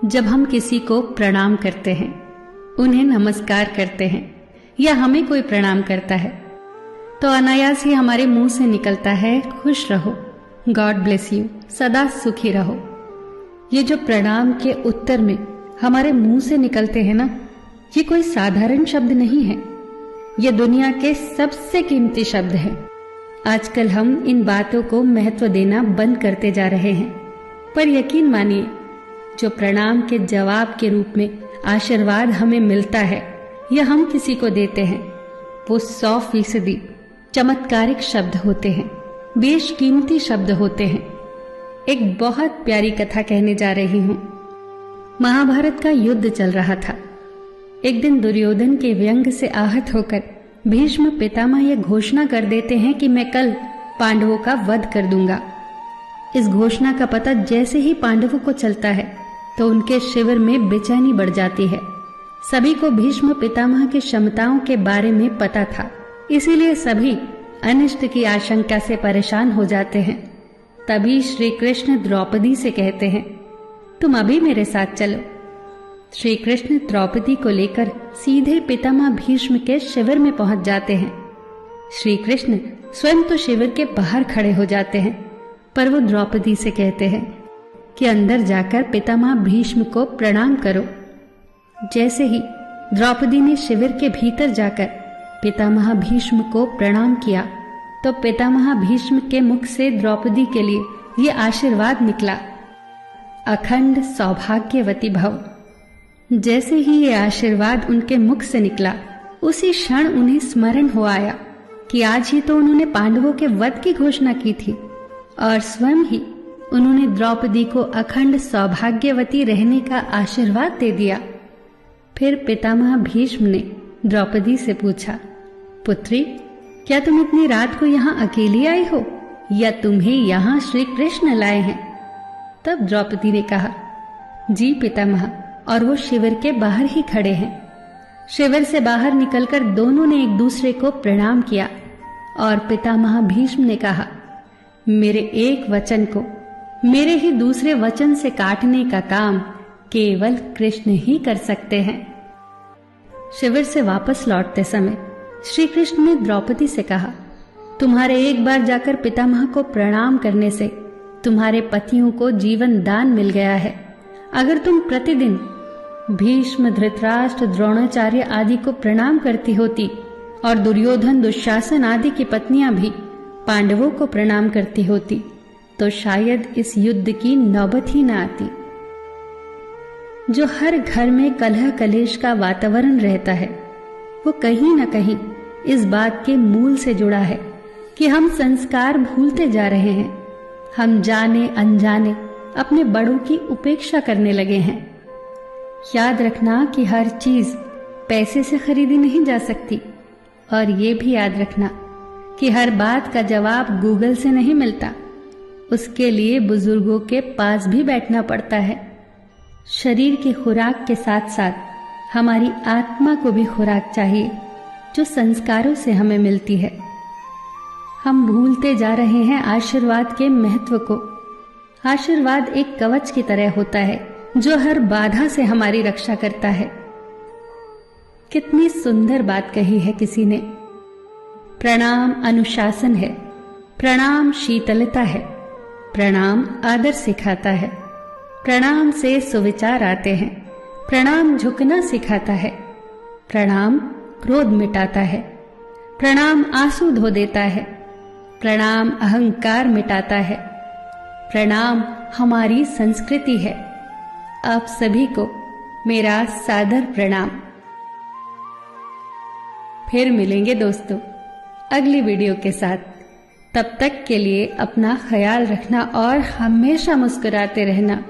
जब हम किसी को प्रणाम करते हैं, उन्हें नमस्कार करते हैं या हमें कोई प्रणाम करता है, तो अनायास ही हमारे मुंह से निकलता है खुश रहो, गॉड ब्लेस यू, सदा सुखी रहो। ये जो प्रणाम के उत्तर में हमारे मुंह से निकलते हैं ना, ये कोई साधारण शब्द नहीं है। ये दुनिया के सबसे कीमती शब्द हैं। आजकल हम इन बातों को महत्व देना बंद करते जा रहे हैं, पर यकीन मानिए, जो प्रणाम के जवाब के रूप में आशीर्वाद हमें मिलता है या हम किसी को देते हैं, वो 100% चमत्कारिक शब्द होते हैं, बेशकीमती शब्द होते हैं। एक बहुत प्यारी कथा कहने जा रही हूं। महाभारत का युद्ध चल रहा था। एक दिन दुर्योधन के व्यंग से आहत होकर भीष्म पितामह यह घोषणा कर देते हैं कि मैं कल पांडवों का वध कर दूंगा। इस घोषणा का पता जैसे ही पांडवों को चलता है तो उनके शिविर में बेचैनी बढ़ जाती है। सभी को भीष्म पितामह की क्षमताओं के बारे में पता था, इसीलिए सभी अनिष्ट की आशंका से परेशान हो जाते हैं। तभी श्री कृष्ण द्रौपदी से कहते हैं, तुम अभी मेरे साथ चलो। श्री कृष्ण द्रौपदी को लेकर सीधे पितामह भीष्म के शिविर में पहुंच जाते हैं। श्री कृष्ण स्वयं तो शिविर के बाहर खड़े हो जाते हैं, पर वो द्रौपदी से कहते हैं कि अंदर जाकर पितामह भीष्म को प्रणाम करो। जैसे ही द्रौपदी ने शिविर के भीतर जाकर पितामह भीष्म को प्रणाम किया, तो पितामह भीष्म के मुख से द्रौपदी के लिए ये आशीर्वाद निकला, अखंड सौभाग्यवती भव। जैसे ही ये आशीर्वाद उनके मुख से निकला, उसी क्षण उन्हें स्मरण हो आया कि आज ही तो उन्होंने पांडवों के वध की घोषणा की थी और स्वयं ही उन्होंने द्रौपदी को अखंड सौभाग्यवती रहने का आशीर्वाद दे दिया। फिर पितामह भीष्म ने द्रौपदी से पूछा, पुत्री, क्या तुम इतनी रात को यहाँ अकेली आई हो या तुम्हें यहाँ श्री कृष्ण लाए हैं? तब द्रौपदी ने कहा, जी पितामह, और वो शिविर के बाहर ही खड़े हैं। शिविर से बाहर निकलकर दोनों ने एक दूसरे को प्रणाम किया और पितामह भीष्म ने कहा, मेरे एक वचन को मेरे ही दूसरे वचन से काटने का काम केवल कृष्ण ही कर सकते हैं। शिविर से वापस लौटते समय श्री कृष्ण ने द्रौपदी से कहा, तुम्हारे एक बार जाकर पितामह को प्रणाम करने से तुम्हारे पतियों को जीवन दान मिल गया है। अगर तुम प्रतिदिन भीष्म, धृतराष्ट्र, द्रोणाचार्य आदि को प्रणाम करती होती और दुर्योधन, दुशासन आदि की पत्नियां भी पांडवों को प्रणाम करती होती, तो शायद इस युद्ध की नौबत ही न आती। जो हर घर में कलह कलेश का वातावरण रहता है, वो कहीं न कहीं इस बात के मूल से जुड़ा है कि हम संस्कार भूलते जा रहे हैं। हम जाने अनजाने अपने बड़ों की उपेक्षा करने लगे हैं। याद रखना कि हर चीज पैसे से खरीदी नहीं जा सकती, और ये भी याद रखना कि हर बात का जवाब गूगल से नहीं मिलता। उसके लिए बुजुर्गों के पास भी बैठना पड़ता है। शरीर की खुराक के साथ साथ हमारी आत्मा को भी खुराक चाहिए, जो संस्कारों से हमें मिलती है। हम भूलते जा रहे हैं आशीर्वाद के महत्व को। आशीर्वाद एक कवच की तरह होता है, जो हर बाधा से हमारी रक्षा करता है। कितनी सुंदर बात कही है किसी ने। प्रणाम अनुशासन है, प्रणाम शीतलता है, प्रणाम आदर सिखाता है, प्रणाम से सुविचार आते हैं, प्रणाम झुकना सिखाता है, प्रणाम क्रोध मिटाता है, प्रणाम आंसू धो देता है, प्रणाम अहंकार मिटाता है, प्रणाम हमारी संस्कृति है। आप सभी को मेरा सादर प्रणाम। फिर मिलेंगे दोस्तों अगली वीडियो के साथ। तब तक के लिए अपना ख्याल रखना और हमेशा मुस्कुराते रहना।